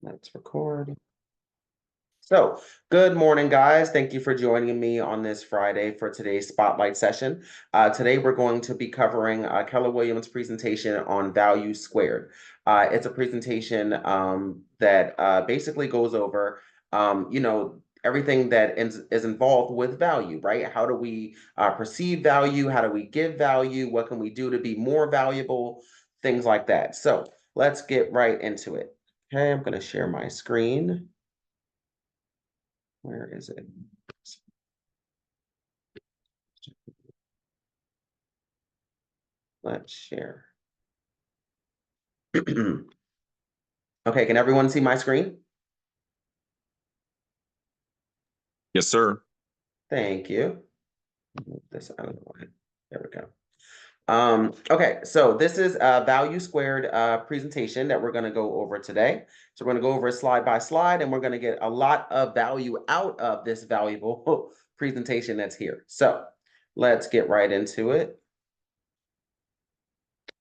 Let's record. So, good morning, guys. Thank you for joining me on this Friday for today's spotlight session. Today, we're going to be covering Keller Williams' presentation on value squared. It's a presentation that basically goes over, everything that is involved with value, right? How do we perceive value? How do we give value? What can we do to be more valuable? Things like that. So, let's get right into it. Okay, I'm going to share my screen. Where is it? Let's share. Okay, can everyone see my screen? Yes, sir. Thank you. Move this out of the way. There we go. Okay, so this is a value squared presentation that we're going to go over today. So we're going to go over it slide by slide, and we're going to get a lot of value out of this valuable presentation that's here. So let's get right into it.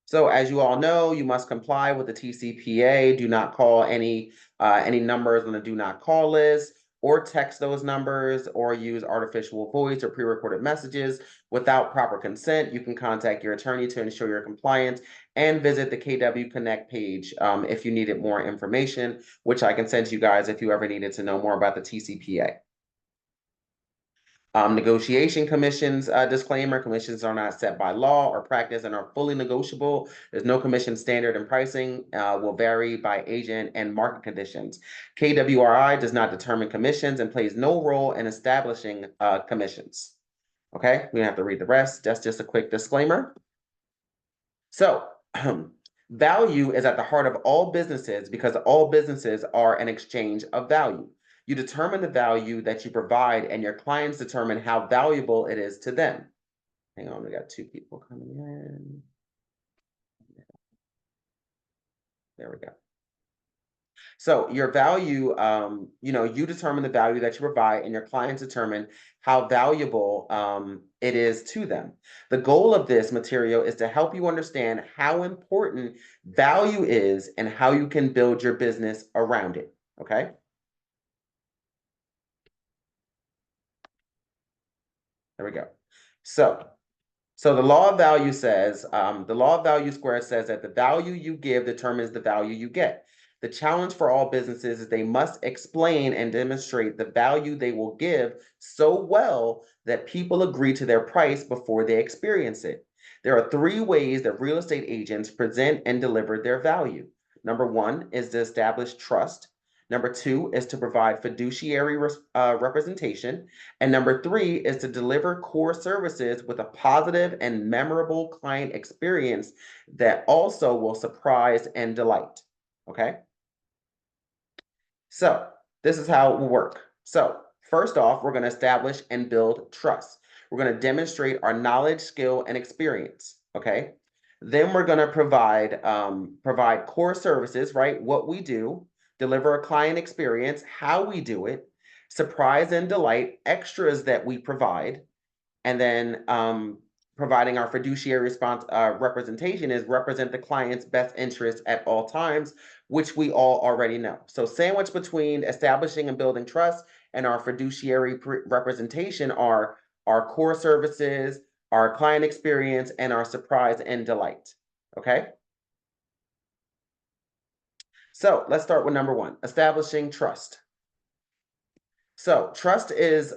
So as you all know, you must comply with the TCPA. Do not call any numbers on the do not call list, or text those numbers, or use artificial voice or pre-recorded messages without proper consent. You can contact your attorney to ensure your compliance, and visit the KW Connect page if you needed more information, which I can send you guys if you ever needed to know more about the TCPA. Negotiation commissions disclaimer: commissions are not set by law or practice and are fully negotiable. There's no commission standard, and pricing will vary by agent and market conditions. KWRI does not determine commissions and plays no role in establishing commissions. Okay, we don't have to read the rest. That's just a quick disclaimer. So, value is at the heart of all businesses because all businesses are an exchange of value. You determine the value that you provide, and your clients determine how valuable it is to them. Hang on, we got two people coming in. There we go. So your value, you determine the value that you provide, and your clients determine how valuable it is to them. The goal of this material is to help you understand how important value is and how you can build your business around it. Okay. There we go. So the law of value says, the law of value squared says that the value you give determines the value you get. The challenge for all businesses is they must explain and demonstrate the value they will give so well that people agree to their price before they experience it. There are three ways that real estate agents present and deliver their value. Number one is to establish trust. Number two is to provide fiduciary representation. And number three is to deliver core services with a positive and memorable client experience that also will surprise and delight. Okay. So this is how it will work. So first off, we're going to establish and build trust. We're going to demonstrate our knowledge, skill, and experience. Okay. Then we're going to provide core services, right? What we do, deliver a client experience, how we do it, surprise and delight, extras that we provide, and then providing our fiduciary response representation is represent the client's best interest at all times, which we all already know. So sandwiched between establishing and building trust and our fiduciary representation are our core services, our client experience, and our surprise and delight. Okay. So let's start with number one, establishing trust. So trust is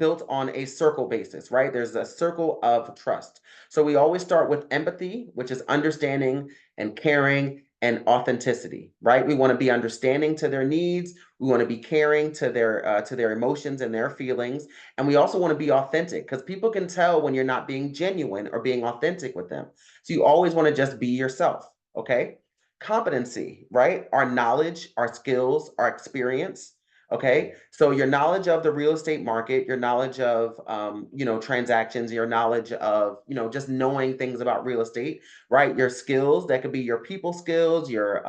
built on a circle basis, right? There's a circle of trust. So we always start with empathy, which is understanding and caring and authenticity, right? We want to be understanding to their needs. We want to be caring to their emotions and their feelings. And we also want to be authentic because people can tell when you're not being genuine or being authentic with them. So you always want to just be yourself, okay? Competency, right? Our knowledge, our skills, our experience. Okay, so your knowledge of the real estate market, your knowledge of transactions, your knowledge of just knowing things about real estate, right? Your skills, that could be your people skills, your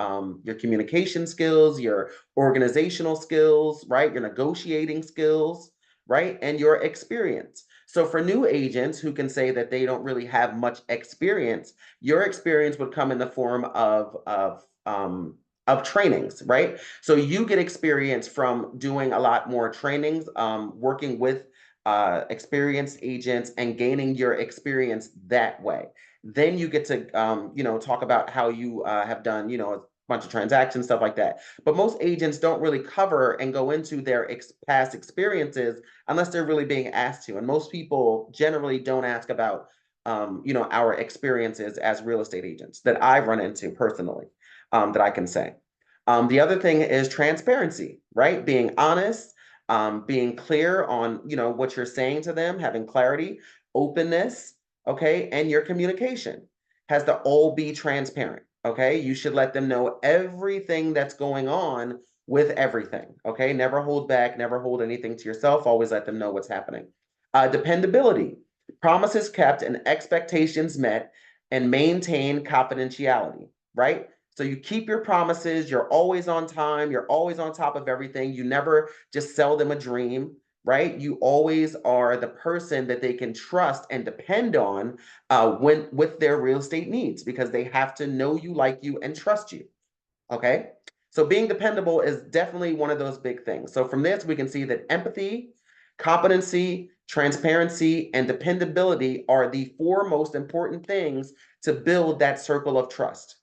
communication skills, your organizational skills, right? Your negotiating skills, right? And your experience. So for new agents who can say that they don't really have much experience, your experience would come in the form of of trainings, right? So you get experience from doing a lot more trainings, working with experienced agents and gaining your experience that way. Then you get to, talk about how you have done, a bunch of transactions, stuff like that. But most agents don't really cover and go into their past experiences unless they're really being asked to. And most people generally don't ask about, our experiences as real estate agents that I've run into personally, that I can say. The other thing is transparency, right? Being honest, being clear on, what you're saying to them, having clarity, openness, okay, and your communication has to all be transparent, okay? You should let them know everything that's going on with everything, okay? Never hold back, never hold anything to yourself, always let them know what's happening. Dependability, promises kept and expectations met, and maintain confidentiality, right? So you keep your promises, you're always on time, you're always on top of everything. You never just sell them a dream, right? You always are the person that they can trust and depend on when with their real estate needs, because they have to know you, like you, and trust you. Okay. So being dependable is definitely one of those big things. So from this, we can see that empathy, competency, transparency, and dependability are the four most important things to build that circle of trust.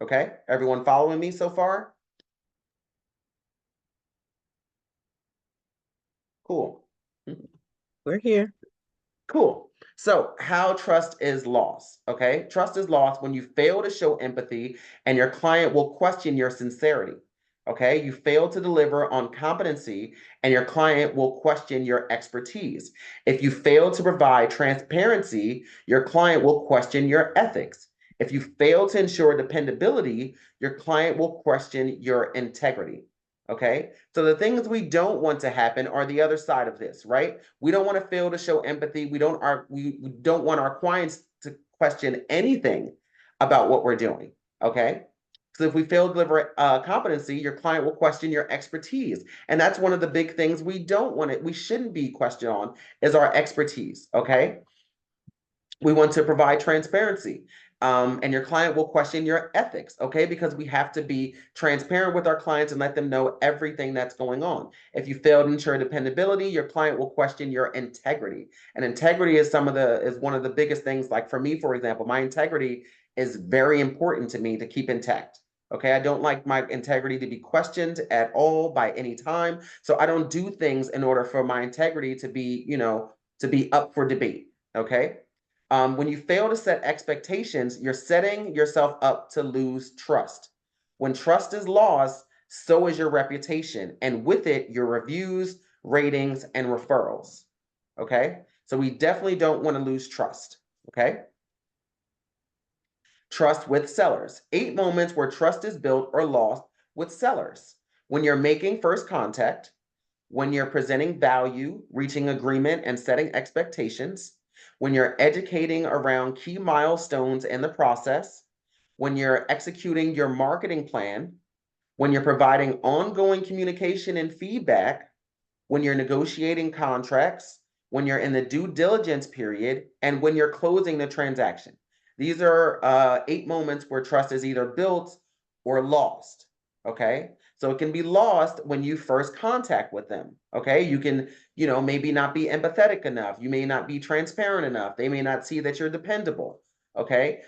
Okay, everyone following me so far? Cool. We're here. Cool. So, how trust is lost. Okay, trust is lost when you fail to show empathy and your client will question your sincerity. Okay, you fail to deliver on competency and your client will question your expertise. If you fail to provide transparency, your client will question your ethics. If you fail to ensure dependability, your client will question your integrity. Okay, so the things we don't want to happen are the other side of this, right? We don't want to fail to show empathy. We don't want our clients to question anything about what we're doing. Okay. So if we fail to deliver competency, your client will question your expertise. And that's one of the big things we shouldn't be questioned on is our expertise. Okay. We want to provide transparency. And your client will question your ethics, okay? Because we have to be transparent with our clients and let them know everything that's going on. If you fail to ensure dependability, your client will question your integrity. And integrity is one of the biggest things. Like for me, for example, my integrity is very important to me to keep intact. Okay, I don't like my integrity to be questioned at all by any time. So I don't do things in order for my integrity to be, to be up for debate. Okay. When you fail to set expectations, you're setting yourself up to lose trust. When trust is lost, so is your reputation, and with it, your reviews, ratings, and referrals. Okay, so we definitely don't want to lose trust. Okay, trust with sellers. 8 moments where trust is built or lost with sellers. When you're making first contact, when you're presenting value, reaching agreement, and setting expectations, when you're educating around key milestones in the process, when you're executing your marketing plan, when you're providing ongoing communication and feedback, when you're negotiating contracts, when you're in the due diligence period, and when you're closing the transaction. These are 8 moments where trust is either built or lost. Okay. So it can be lost when you first contact with them. Okay. You can, maybe not be empathetic enough. You may not be transparent enough. They may not see that you're dependable. Okay.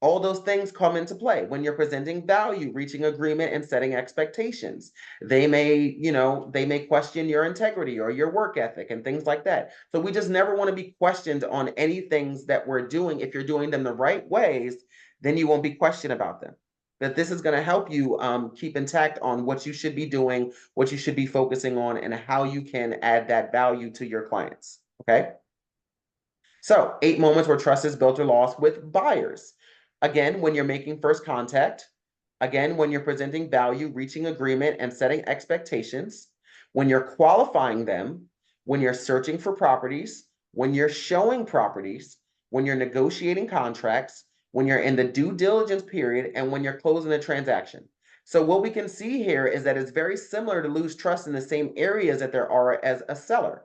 All those things come into play when you're presenting value, reaching agreement, and setting expectations. They may question your integrity or your work ethic and things like that. So we just never want to be questioned on any things that we're doing. If you're doing them the right ways, then you won't be questioned about them. But this is going to help you keep intact on what you should be doing, what you should be focusing on, and how you can add that value to your clients. Okay. So 8 moments where trust is built or lost with buyers. Again, when you're making first contact. Again, when you're presenting value, reaching agreement, and setting expectations. When you're qualifying them. When you're searching for properties. When you're showing properties. When you're negotiating contracts. When you're in the due diligence period. And when you're closing a transaction. So what we can see here is that it's very similar to lose trust in the same areas that there are as a seller.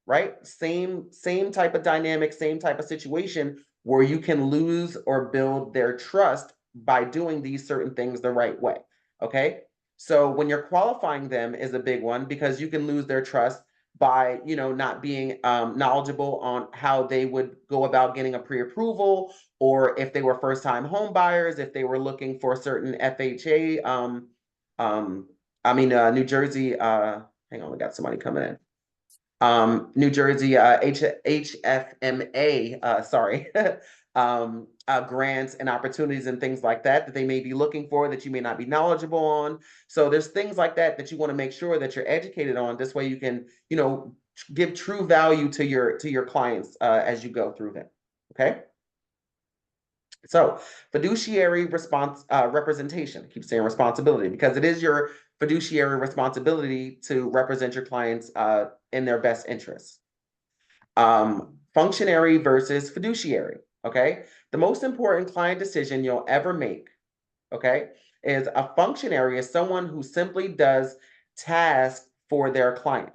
Right? Same type of dynamic, same type of situation where you can lose or build their trust by doing these certain things the right way. Okay. So when you're qualifying them is a big one, because you can lose their trust by, not being knowledgeable on how they would go about getting a pre-approval, or if they were first-time home buyers, if they were looking for certain FHA, New Jersey, hang on, we got somebody coming in. New Jersey HFMA, sorry, grants and opportunities and things like that they may be looking for that you may not be knowledgeable on. So there's things like that you want to make sure that you're educated on. This way you can, give true value to your clients as you go through them. Okay. So fiduciary representation. I keep saying responsibility because it is your fiduciary responsibility to represent your clients in their best interests. Functionary versus fiduciary. Okay. The most important client decision you'll ever make, okay, is a functionary is someone who simply does tasks for their client.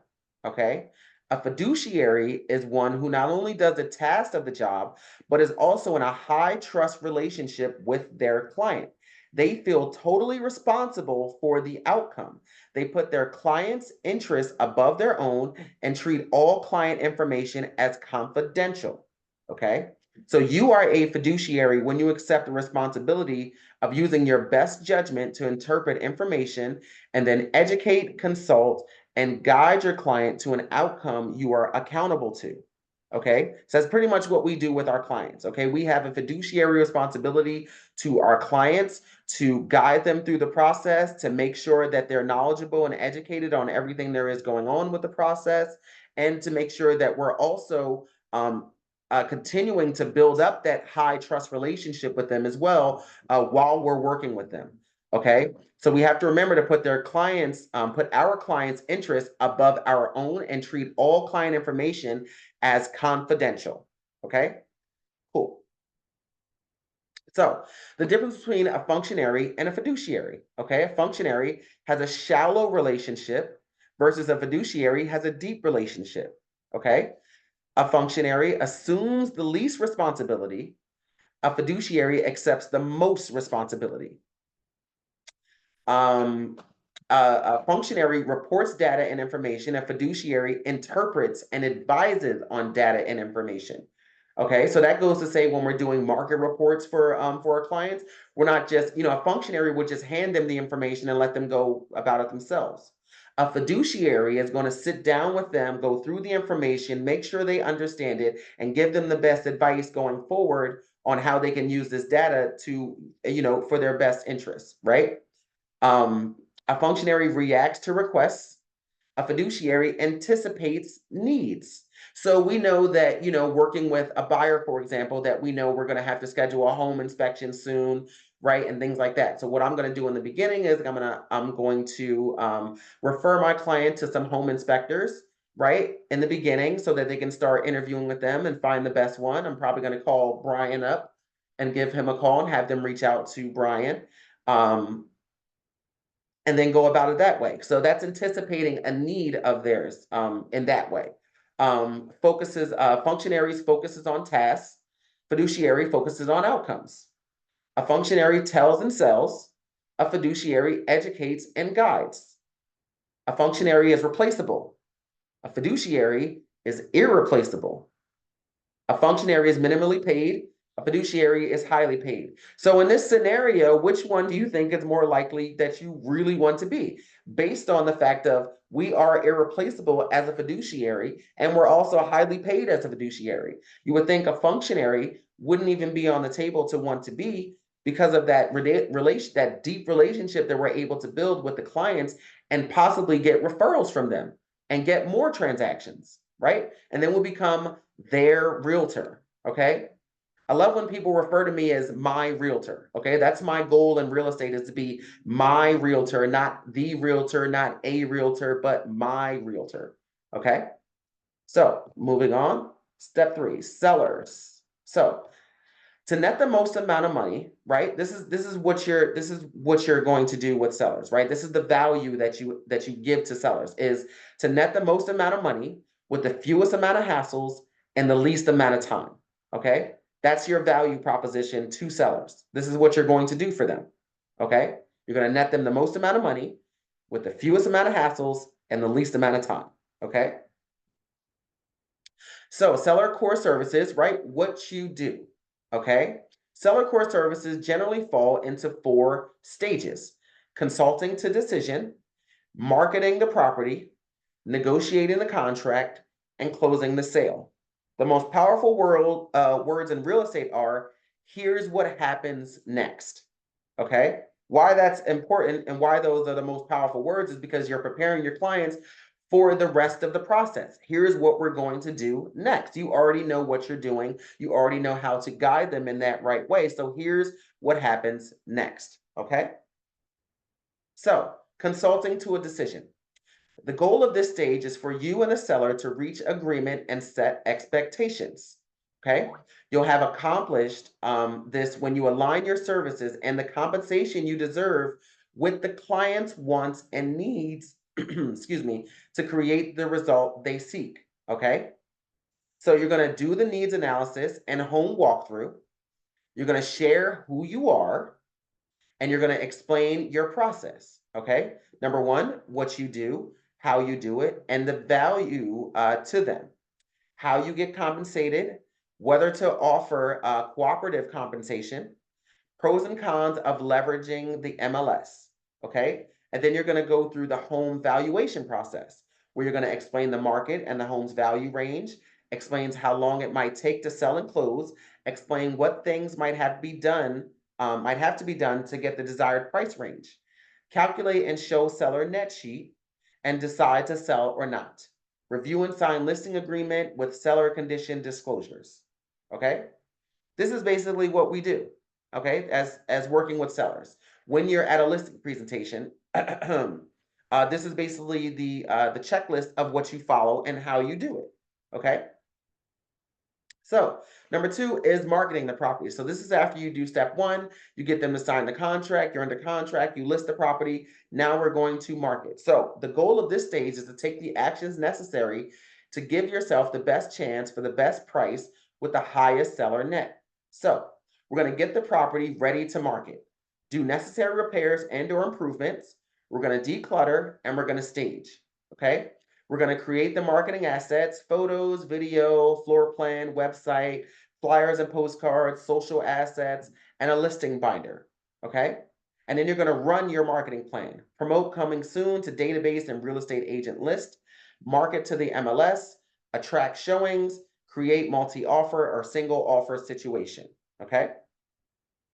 Okay. A fiduciary is one who not only does the task of the job, but is also in a high trust relationship with their client. They feel totally responsible for the outcome. They put their client's interests above their own and treat all client information as confidential. Okay. So you are a fiduciary when you accept the responsibility of using your best judgment to interpret information and then educate, consult, and guide your client to an outcome you are accountable to. Okay, so that's pretty much what we do with our clients. Okay, we have a fiduciary responsibility to our clients to guide them through the process, to make sure that they're knowledgeable and educated on everything there is going on with the process, and to make sure that we're also continuing to build up that high trust relationship with them as well while we're working with them. Okay, so we have to remember to put our clients' interests above our own and treat all client information as confidential. Okay, cool. So the difference between a functionary and a fiduciary. Okay, a functionary has a shallow relationship versus a fiduciary has a deep relationship. Okay, a functionary assumes the least responsibility. A fiduciary accepts the most responsibility. A functionary reports data and information. A fiduciary interprets and advises on data and information. Okay, so that goes to say when we're doing market reports for our clients, we're not just, a functionary would just hand them the information and let them go about it themselves. A fiduciary is going to sit down with them, go through the information, make sure they understand it, and give them the best advice going forward on how they can use this data to, for their best interests, right? A functionary reacts to requests. A fiduciary anticipates needs. So we know that, working with a buyer, for example, that we know we're going to have to schedule a home inspection soon, right? And things like that. So what I'm going to do in the beginning is I'm going to refer my client to some home inspectors, right? In the beginning, so that they can start interviewing with them and find the best one. I'm probably going to call Brian up and give him a call and have them reach out to Brian. And then go about it that way. So that's anticipating a need of theirs in that way. Functionaries focuses on tasks. Fiduciary focuses on outcomes. A functionary tells and sells. A fiduciary educates and guides. A functionary is replaceable. A fiduciary is irreplaceable. A functionary is minimally paid. A fiduciary is highly paid. So in this scenario, which one do you think is more likely that you really want to be? Based on the fact of we are irreplaceable as a fiduciary, and we're also highly paid as a fiduciary. You would think a functionary wouldn't even be on the table to want to be because of that deep relationship that we're able to build with the clients and possibly get referrals from them and get more transactions, right? And then we'll become their realtor, okay? I love when people refer to me as my realtor. Okay, that's my goal in real estate, is to be my realtor, not the realtor, not a realtor, but my realtor. Okay, so moving on. Step 3, sellers. So to net the most amount of money, right? This is what you're going to do with sellers, right? This is the value that you give to sellers, is to net the most amount of money with the fewest amount of hassles and the least amount of time. Okay, that's your value proposition to sellers. This is what you're going to do for them. Okay, you're going to net them the most amount of money with the fewest amount of hassles and the least amount of time, okay? So seller core services, right? What you do, okay? Seller core services generally fall into 4 stages: consulting to decision, marketing the property, negotiating the contract, and closing the sale. The most powerful words in real estate are, here's what happens next, okay? Why that's important and why those are the most powerful words is because you're preparing your clients for the rest of the process. Here's what we're going to do next. You already know what you're doing. You already know how to guide them in that right way. So here's what happens next, okay? So, consulting to a decision. The goal of this stage is for you and the seller to reach agreement and set expectations. Okay. You'll have accomplished this when you align your services and the compensation you deserve with the client's wants and needs, excuse me, to create the result they seek. Okay. So you're going to do the needs analysis and home walkthrough. You're going to share who you are and you're going to explain your process. Okay. Number one, what you do, how you do it, and the value to them, how you get compensated, whether to offer cooperative compensation, pros and cons of leveraging the MLS. Okay. And then you're going to go through the home valuation process where you're going to explain the market and the home's value range, explains how long it might take to sell and close, explain what things might have to be done to get the desired price range. Calculate and show seller net sheet and decide to sell or not. Review and sign listing agreement with seller condition disclosures. Okay? This is basically what we do, okay, as working with sellers. When you're at a listing presentation, this is basically the checklist of what you follow and how you do it, okay? So number 2 is marketing the property. So this is after you do step 1, you get them to sign the contract, you're under contract, you list the property. Now we're going to market. So the goal of this stage is to take the actions necessary to give yourself the best chance for the best price with the highest seller net. So we're going to get the property ready to market, do necessary repairs and or improvements. We're going to declutter and we're going to stage, okay? We're going to create the marketing assets, photos, video, floor plan, website, flyers and postcards, social assets, and a listing binder, okay? And then you're going to run your marketing plan. Promote coming soon to database and real estate agent list, market to the MLS, attract showings, create multi-offer or single offer situation, okay?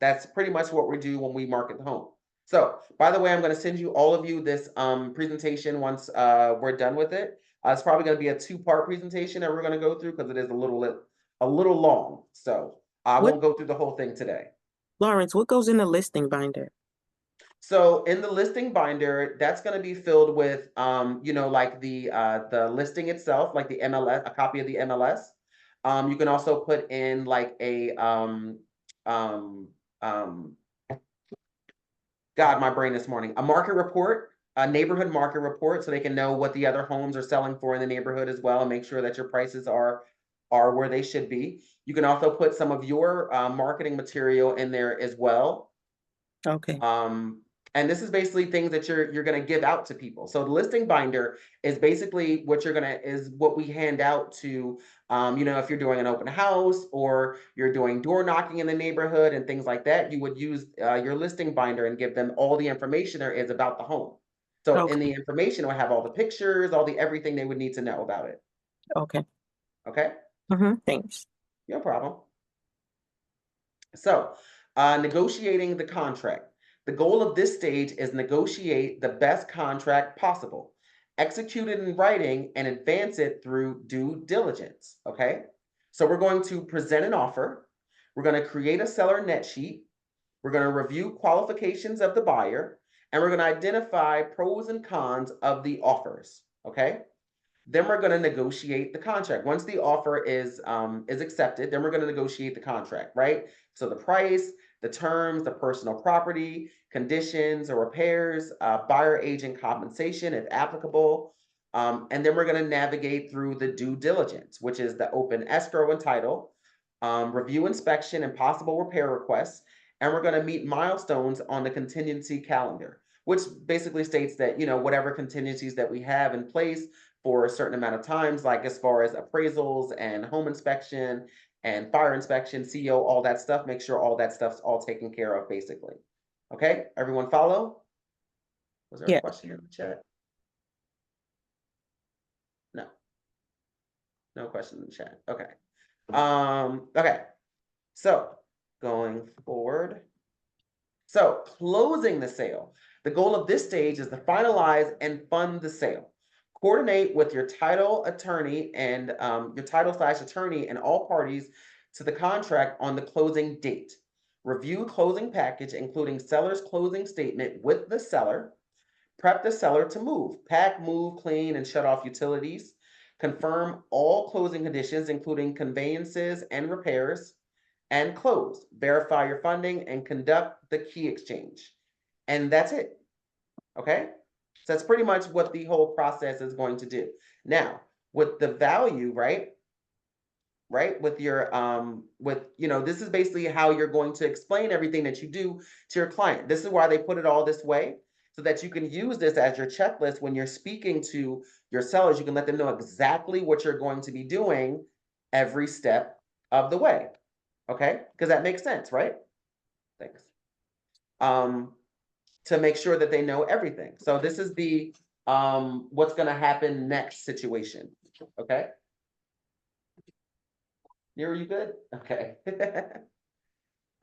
That's pretty much what we do when we market the home. So, by the way, I'm going to send you all of you this presentation once we're done with it. It's probably going to be a 2-part presentation that we're going to go through because it is a little long. So I won't go through the whole thing today. Lawrence, what goes in the listing binder? So in the listing binder, that's going to be filled with, like the listing itself, like the MLS, a copy of the MLS. You can also put in like a God, my brain this morning. A market report, a neighborhood market report, so they can know what the other homes are selling for in the neighborhood as well, and make sure that your prices are where they should be. You can also put some of your marketing material in there as well. Okay. And this is basically things that you're going to give out to people. So the listing binder is basically what what we hand out to, if you're doing an open house or you're doing door knocking in the neighborhood and things like that, you would use your listing binder and give them all the information there is about the home. So in the information, it will have all the pictures, everything they would need to know about it. Okay. Okay. Thanks. No problem. So, negotiating the contract. The goal of this stage is negotiate the best contract possible, execute it in writing, and advance it through due diligence, okay? So we're going to present an offer. We're going to create a seller net sheet. We're going to review qualifications of the buyer, and we're going to identify pros and cons of the offers, okay? Then we're going to negotiate the contract. Once the offer is accepted, then we're going to negotiate the contract, right? So the price, the terms, the personal property, conditions or repairs, buyer agent compensation if applicable. And then we're going to navigate through the due diligence, which is the open escrow and title, review inspection and possible repair requests. And we're going to meet milestones on the contingency calendar, which basically states that, whatever contingencies that we have in place for a certain amount of times, like as far as appraisals and home inspection and fire inspection, CO, all that stuff, make sure all that stuff's all taken care of, basically. Okay, everyone follow? Was there a Yeah. question in the chat? No. No question in the chat. Okay. Okay. So going forward. So closing the sale. The goal of this stage is to finalize and fund the sale. Coordinate with your title attorney and your title/attorney and all parties to the contract on the closing date. Review closing package, including seller's closing statement with the seller. Prep the seller to move. Pack, move, clean, and shut off utilities. Confirm all closing conditions, including conveyances and repairs. And close. Verify your funding and conduct the key exchange. And that's it. Okay? So that's pretty much what the whole process is going to do. Now, with the value, right? With your this is basically how you're going to explain everything that you do to your client. This is why they put it all this way, so that you can use this as your checklist when you're speaking to your sellers. You can let them know exactly what you're going to be doing every step of the way. Okay, because that makes sense, right? Thanks. To make sure that they know everything. So this is the what's going to happen next situation. Okay. Are you good? Okay.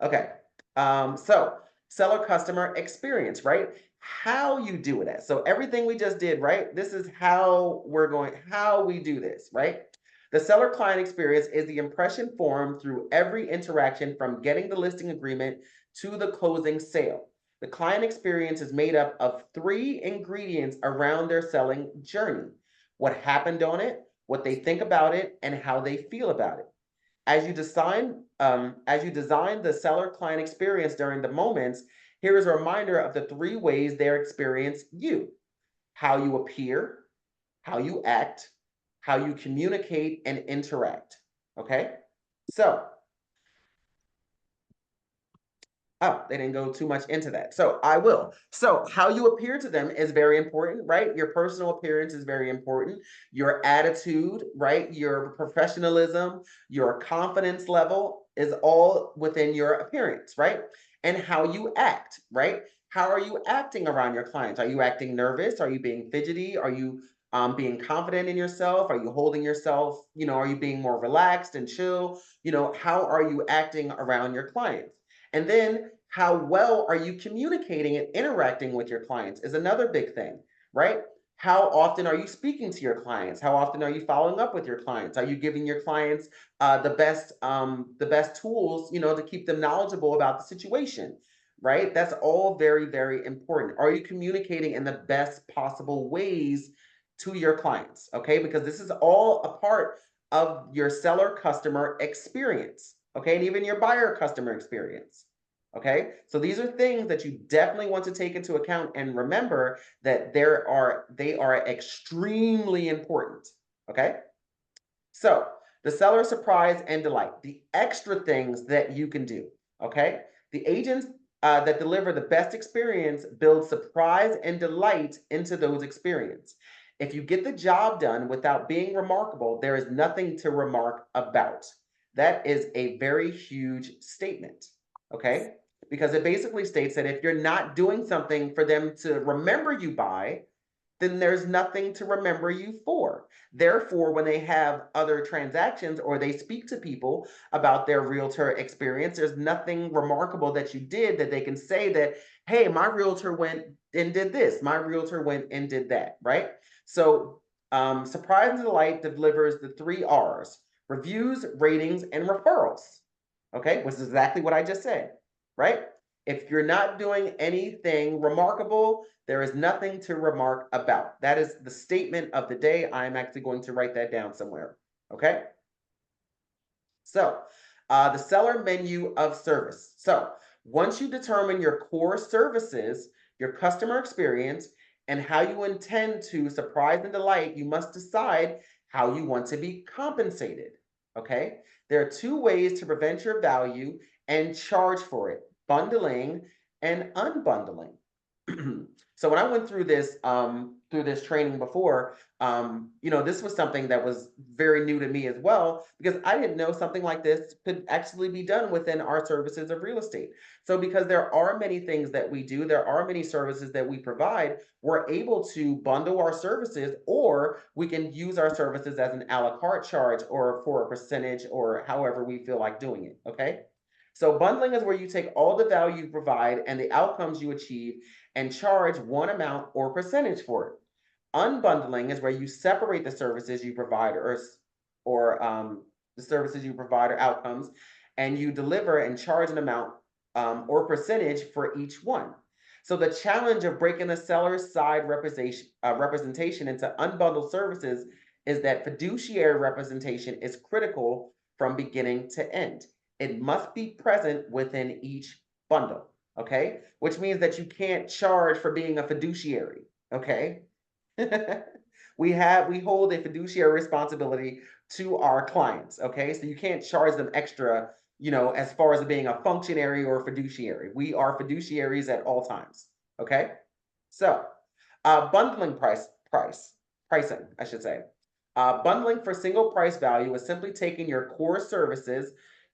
Okay. So seller customer experience, right? How you do it. So everything we just did, right? This is how we do this, right? The seller client experience is the impression formed through every interaction from getting the listing agreement to the closing sale. The client experience is made up of 3 ingredients around their selling journey: what happened on it, what they think about it, and how they feel about it. As you design the seller client experience during the moments, here is a reminder of the 3 ways they experience you: how you appear, how you act, how you communicate and interact. Okay? So, they didn't go too much into that. So I will. So how you appear to them is very important, right? Your personal appearance is very important. Your attitude, right? Your professionalism, your confidence level is all within your appearance, right? And how you act, right? How are you acting around your clients? Are you acting nervous? Are you being fidgety? Are you being confident in yourself? Are you holding yourself? Are you being more relaxed and chill? How are you acting around your clients? And then how well are you communicating and interacting with your clients is another big thing, right? How often are you speaking to your clients? How often are you following up with your clients? Are you giving your clients the best tools, to keep them knowledgeable about the situation, right? That's all very, very important. Are you communicating in the best possible ways to your clients? Okay, because this is all a part of your seller customer experience. Okay, and even your buyer customer experience. Okay, so these are things that you definitely want to take into account and remember that they are extremely important. Okay, so the seller surprise and delight, the extra things that you can do. Okay, the agents that deliver the best experience build surprise and delight into those experiences. If you get the job done without being remarkable, there is nothing to remark about. That is a very huge statement. Okay, because it basically states that if you're not doing something for them to remember you by, then there's nothing to remember you for. Therefore, when they have other transactions or they speak to people about their realtor experience, there's nothing remarkable that you did that they can say that, hey, my realtor went and did this, my realtor went and did that, right? So Surprise and Delight delivers the 3 R's: reviews, ratings, and referrals. Okay, which is exactly what I just said, right? If you're not doing anything remarkable, there is nothing to remark about. That is the statement of the day. I'm actually going to write that down somewhere. Okay. So the seller menu of service. So once you determine your core services, your customer experience, and how you intend to surprise and delight, you must decide how you want to be compensated. Okay. There are 2 ways to prevent your value and charge for it: bundling and unbundling. So when I went through this training before, this was something that was very new to me as well, because I didn't know something like this could actually be done within our services of real estate. So because there are many things that we do, there are many services that we provide, we're able to bundle our services, or we can use our services as an a la carte charge or for a percentage or however we feel like doing it. Okay. So bundling is where you take all the value you provide and the outcomes you achieve and charge one amount or percentage for it. Unbundling is where you separate the services you provide or the services you provide or outcomes, and you deliver and charge an amount or percentage for each one. So the challenge of breaking the seller's side representation into unbundled services is that fiduciary representation is critical from beginning to end. It must be present within each bundle, okay? Which means that you can't charge for being a fiduciary, okay? We hold a fiduciary responsibility to our clients, okay? So you can't charge them extra, as far as being a functionary or a fiduciary. We are fiduciaries at all times, okay? So, bundling pricing, I should say. Bundling for single price value is simply taking your core services,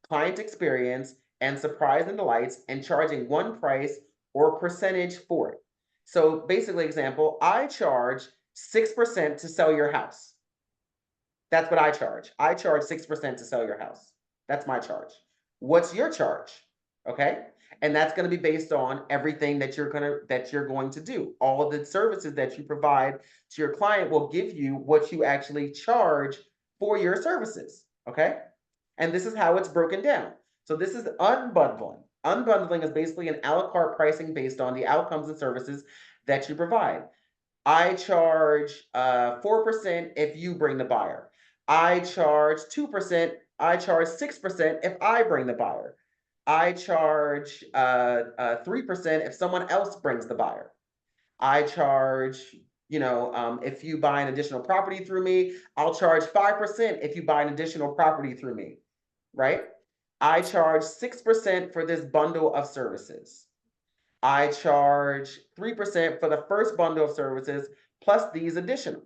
client experience, and surprise and delights and charging one price or percentage for it. So basically, example, I charge 6% to sell your house. That's what I charge. I charge 6% to sell your house. That's my charge. What's your charge? Okay. And that's going to be based on everything that you're going to do. All of the services that you provide to your client will give you what you actually charge for your services. Okay. And this is how it's broken down. So this is unbundling. Unbundling is basically an a la carte pricing based on the outcomes and services that you provide. I charge 4% if you bring the buyer. I charge 2%. I charge 6% if I bring the buyer. I charge 3% if someone else brings the buyer. I charge, if you buy an additional property through me, I'll charge 5% if you buy an additional property through me, right? I charge 6% for this bundle of services. I charge 3% for the first bundle of services plus these additional.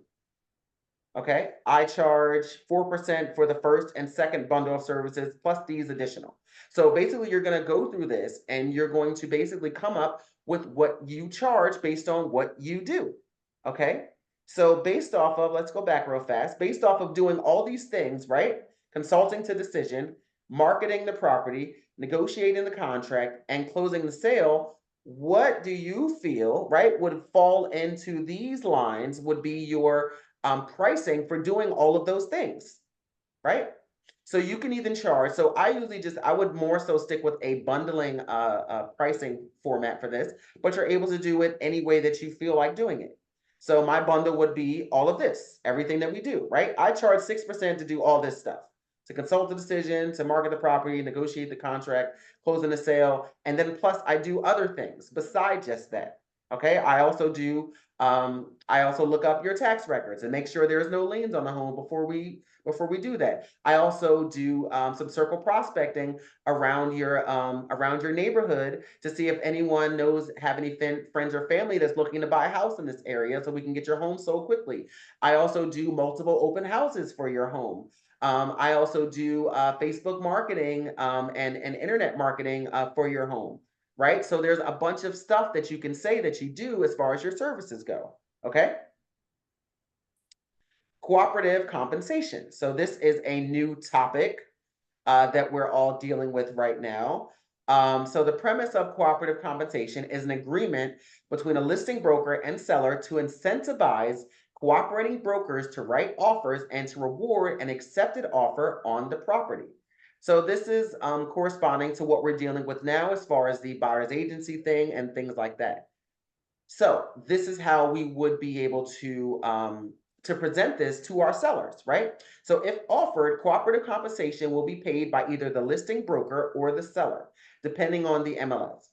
Okay, I charge 4% for the first and second bundle of services plus these additional. So basically, you're going to go through this and you're going to basically come up with what you charge based on what you do. Okay, so based off of, let's go back real fast, based off of doing all these things, right? Consulting to decision, marketing the property, negotiating the contract, and closing the sale. What do you feel, right, would fall into these lines would be your pricing for doing all of those things, right? So you can even charge. So I would more so stick with a bundling pricing format for this, but you're able to do it any way that you feel like doing it. So my bundle would be all of this, everything that we do, right? I charge 6% to do all this stuff, to consult the decision, to market the property, negotiate the contract, closing the sale, and then plus I do other things besides just that. Okay, I also look up your tax records and make sure there's no liens on the home before we do that. I also do some circle prospecting around your neighborhood to see if anyone have any friends or family that's looking to buy a house in this area, so we can get your home sold quickly. I also do multiple open houses for your home. I also do Facebook marketing and internet marketing for your home, right? So there's a bunch of stuff that you can say that you do as far as your services go, okay? Cooperative compensation. So this is a new topic that we're all dealing with right now. So the premise of cooperative compensation is an agreement between a listing broker and seller to incentivize cooperating brokers to write offers and to reward an accepted offer on the property. So this is corresponding to what we're dealing with now as far as the buyer's agency thing and things like that. So this is how we would be able to present this to our sellers, right? So if offered, cooperative compensation will be paid by either the listing broker or the seller, depending on the MLS.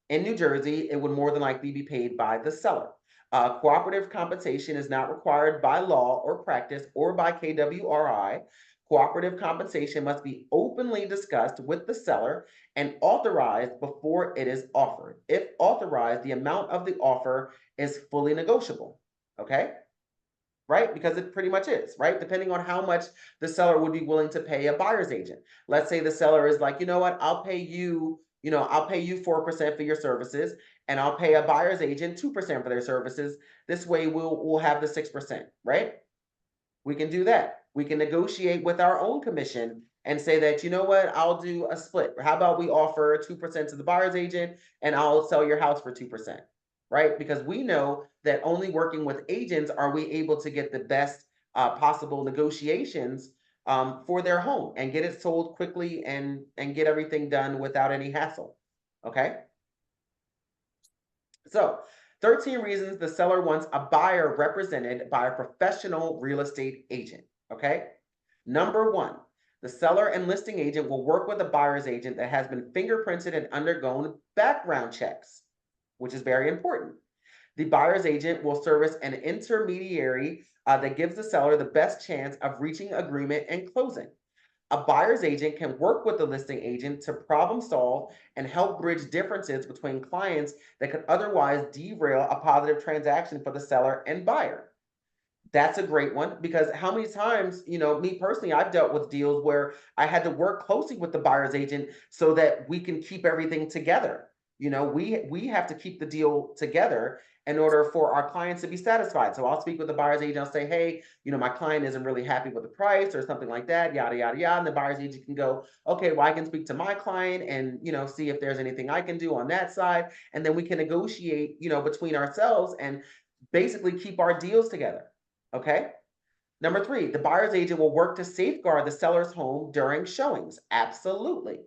In New Jersey, it would more than likely be paid by the seller. Cooperative compensation is not required by law or practice or by KWRI. Cooperative compensation must be openly discussed with the seller and authorized before it is offered. If authorized, the amount of the offer is fully negotiable, okay? Right? Because it pretty much is, right? Depending on how much the seller would be willing to pay a buyer's agent. Let's say the seller is like, you know what, I'll pay you, I'll pay you 4% for your services, and I'll pay a buyer's agent 2% for their services. This way we'll have the 6%, right? We can do that. We can negotiate with our own commission and say that, you know what, I'll do a split. How about we offer 2% to the buyer's agent and I'll sell your house for 2%, right? Because we know that only working with agents are we able to get the best possible negotiations for their home and get it sold quickly and get everything done without any hassle, okay? So 13 reasons the seller wants a buyer represented by a professional real estate agent, okay? Number one, the seller and listing agent will work with a buyer's agent that has been fingerprinted and undergone background checks, which is very important. The buyer's agent will serve as an intermediary that gives the seller the best chance of reaching agreement and closing. A buyer's agent can work with the listing agent to problem solve and help bridge differences between clients that could otherwise derail a positive transaction for the seller and buyer. That's a great one, because how many times, me personally, I've dealt with deals where I had to work closely with the buyer's agent so that we can keep everything together. We have to keep the deal together in order for our clients to be satisfied. So I'll speak with the buyer's agent. I'll say, hey, my client isn't really happy with the price or something like that, yada, yada, yada. And the buyer's agent can go, okay, well, I can speak to my client and, see if there's anything I can do on that side. And then we can negotiate, between ourselves and basically keep our deals together. Okay. Number three, the buyer's agent will work to safeguard the seller's home during showings. Absolutely.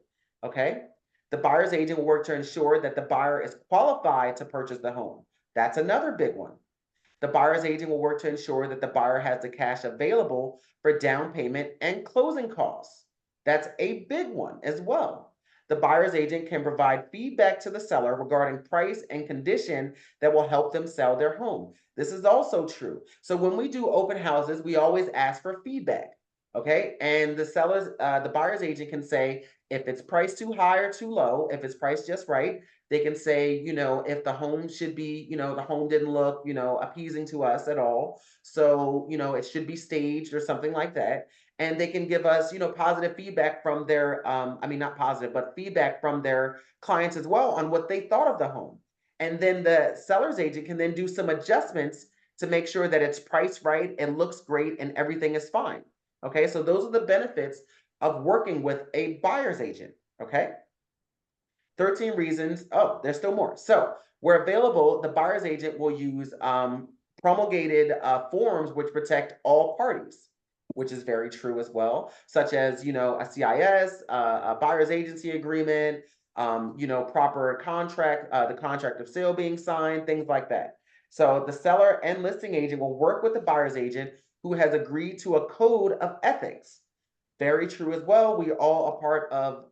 Okay. The buyer's agent will work to ensure that the buyer is qualified to purchase the home. That's another big one. The buyer's agent will work to ensure that the buyer has the cash available for down payment and closing costs. That's a big one as well. The buyer's agent can provide feedback to the seller regarding price and condition that will help them sell their home. This is also true. So when we do open houses, we always ask for feedback. Okay. And the buyer's agent can say if it's priced too high or too low, if it's priced just right. They can say, if the home should be, the home didn't look, appeasing to us at all. So, it should be staged or something like that. And they can give us, positive feedback from their, not positive, but feedback from their clients as well on what they thought of the home. And then the seller's agent can then do some adjustments to make sure that it's priced right and looks great and everything is fine. Okay, so those are the benefits of working with a buyer's agent. Okay. 13 reasons. Oh, there's still more. So where available, the buyer's agent will use promulgated forms which protect all parties, which is very true as well, such as, a CIS, a buyer's agency agreement, proper contract, the contract of sale being signed, things like that. So the seller and listing agent will work with the buyer's agent who has agreed to a code of ethics. Very true as well. We are all a part of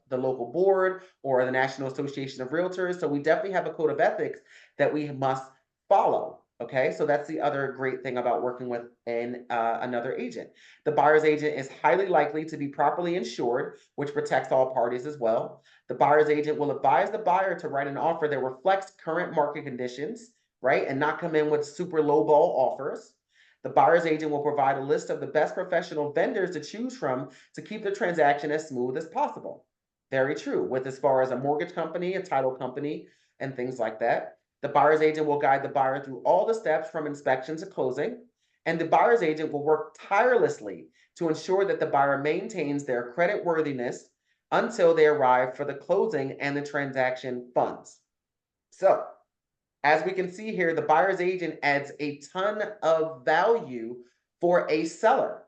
the local board or the National Association of Realtors. So we definitely have a code of ethics that we must follow. Okay, so that's the other great thing about working with another agent. The buyer's agent is highly likely to be properly insured, which protects all parties as well. The buyer's agent will advise the buyer to write an offer that reflects current market conditions, right, and not come in with super lowball offers. The buyer's agent will provide a list of the best professional vendors to choose from to keep the transaction as smooth as possible. Very true, with as far as a mortgage company, a title company, and things like that. The buyer's agent will guide the buyer through all the steps from inspection to closing, and the buyer's agent will work tirelessly to ensure that the buyer maintains their credit worthiness until they arrive for the closing and the transaction funds. So, as we can see here, the buyer's agent adds a ton of value for a seller.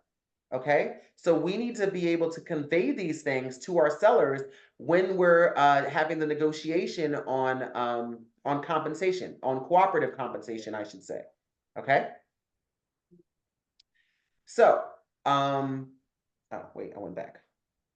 Okay, so we need to be able to convey these things to our sellers when we're having the negotiation on compensation, on cooperative compensation, I should say. Okay. So, oh wait, I went back.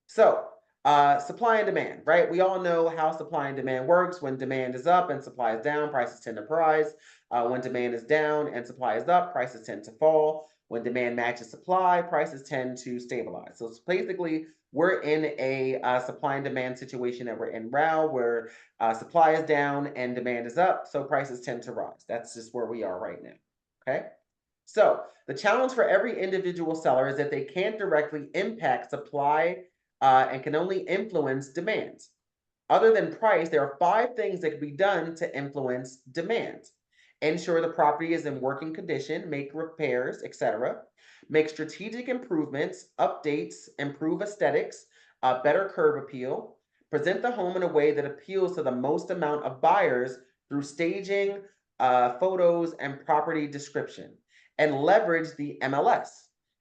So, supply and demand, right? We all know how supply and demand works. When demand is up and supply is down, prices tend to rise. When demand is down and supply is up, prices tend to fall. When demand matches supply, prices tend to stabilize. So it's basically, we're in a supply and demand situation that we're in now, where supply is down and demand is up, so prices tend to rise. That's just where we are right now. Okay. So the challenge for every individual seller is that they can't directly impact supply and can only influence demand. Other than price, there are 5 things that can be done to influence demand. Ensure the property is in working condition, make repairs, etc. Make strategic improvements, updates, improve aesthetics, better curb appeal. Present the home in a way that appeals to the most amount of buyers through staging, photos, and property description. And leverage the MLS.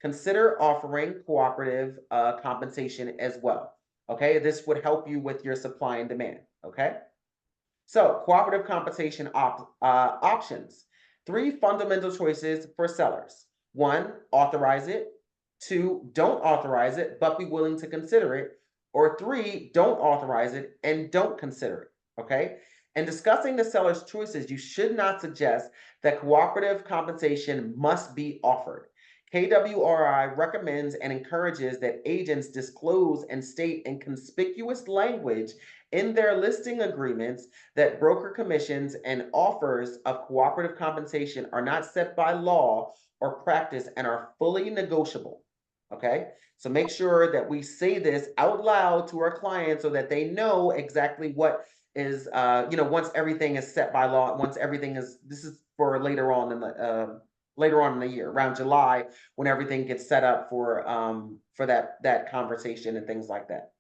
Consider offering cooperative compensation as well. Okay, this would help you with your supply and demand. Okay, so cooperative compensation options. 3 fundamental choices for sellers. 1, authorize it. 2, don't authorize it, but be willing to consider it. Or 3, don't authorize it and don't consider it. Okay. In discussing the seller's choices, you should not suggest that cooperative compensation must be offered. KWRI recommends and encourages that agents disclose and state in conspicuous language in their listing agreements that broker commissions and offers of cooperative compensation are not set by law or practice and are fully negotiable. Okay, so make sure that we say this out loud to our clients so that they know exactly what is, once everything is set by law, once everything is, this is for later on in the year, around July, when everything gets set up for that conversation and things like that.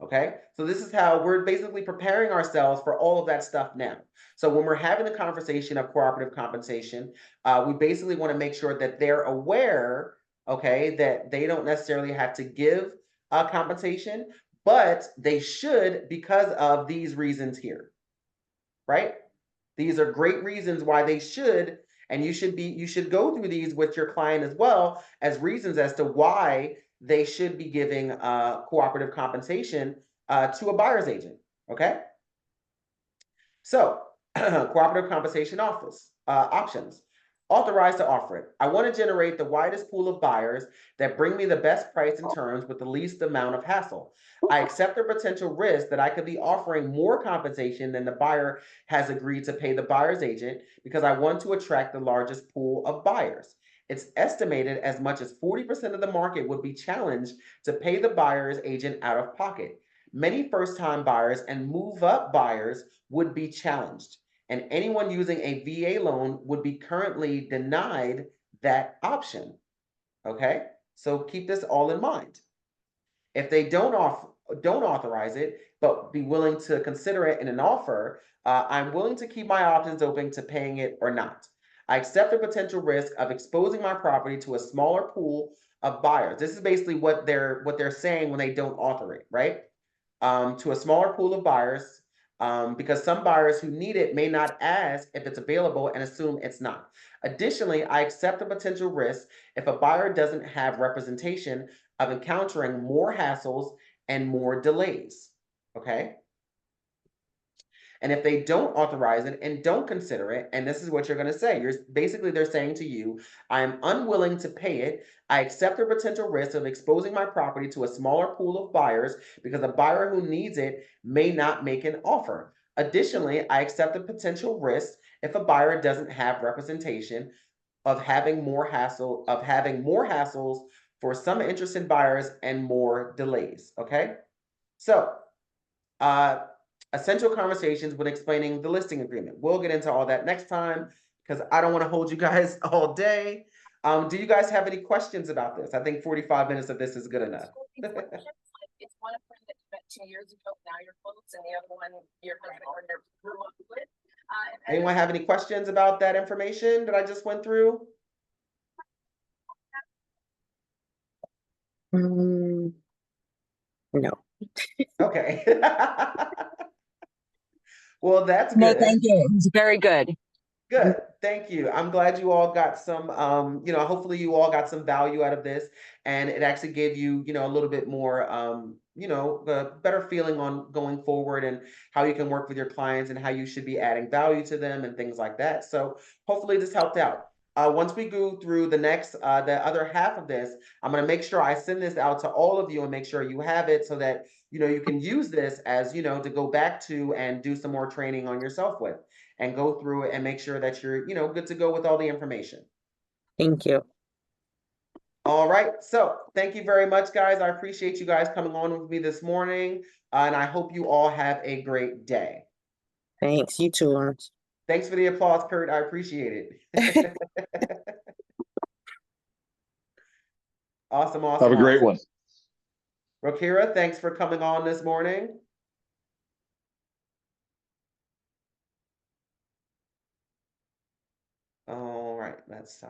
Okay, so this is how we're basically preparing ourselves for all of that stuff now. So when we're having the conversation of cooperative compensation, we basically want to make sure that they're aware, okay, that they don't necessarily have to give compensation, but they should because of these reasons here, right? These are great reasons why they should, and you should go through these with your client as well as reasons as to why they should be giving cooperative compensation to a buyer's agent. Okay. So cooperative compensation options. Authorized to offer it. I want to generate the widest pool of buyers that bring me the best price and terms with the least amount of hassle. I accept the potential risk that I could be offering more compensation than the buyer has agreed to pay the buyer's agent because I want to attract the largest pool of buyers. It's estimated as much as 40% of the market would be challenged to pay the buyer's agent out of pocket. Many first-time buyers and move-up buyers would be challenged, and anyone using a VA loan would be currently denied that option. Okay, so keep this all in mind. If they don't authorize it, but be willing to consider it in an offer, I'm willing to keep my options open to paying it or not. I accept the potential risk of exposing my property to a smaller pool of buyers. This is basically what they're saying when they don't author it, right? To a smaller pool of buyers, because some buyers who need it may not ask if it's available and assume it's not. Additionally, I accept the potential risk if a buyer doesn't have representation of encountering more hassles and more delays. Okay. And if they don't authorize it and don't consider it, and this is what you're going to say, they're saying to you, I am unwilling to pay it. I accept the potential risk of exposing my property to a smaller pool of buyers because a buyer who needs it may not make an offer. Additionally, I accept the potential risk if a buyer doesn't have representation of having more hassles for some interested buyers and more delays. Okay. So, essential conversations when explaining the listing agreement. We'll get into all that next time because I don't want to hold you guys all day. Do you guys have any questions about this? I think 45 minutes of this is good enough. It's one of them that you met 2 years ago, now you're close, and the other one your husband grew up with. Anyone have any questions about that information that I just went through? No. Okay. Well, that's No, good. thank you. It was very good. Good, thank you. I'm glad you all got some, hopefully you all got some value out of this, and it actually gave you, a little bit more, a better feeling on going forward and how you can work with your clients and how you should be adding value to them and things like that. So hopefully this helped out. Once we go through the next, the other half of this, I'm gonna make sure I send this out to all of you and make sure you have it so that, you can use this as, to go back to and do some more training on yourself with, and go through it and make sure that you're, good to go with all the information. Thank you. All right. So thank you very much, guys. I appreciate you guys coming on with me this morning. And I hope you all have a great day. Thanks. You too, Lawrence. Thanks for the applause, Kurt. I appreciate it. Awesome. Have a great one. Rokira, thanks for coming on this morning. All right. Let's stop.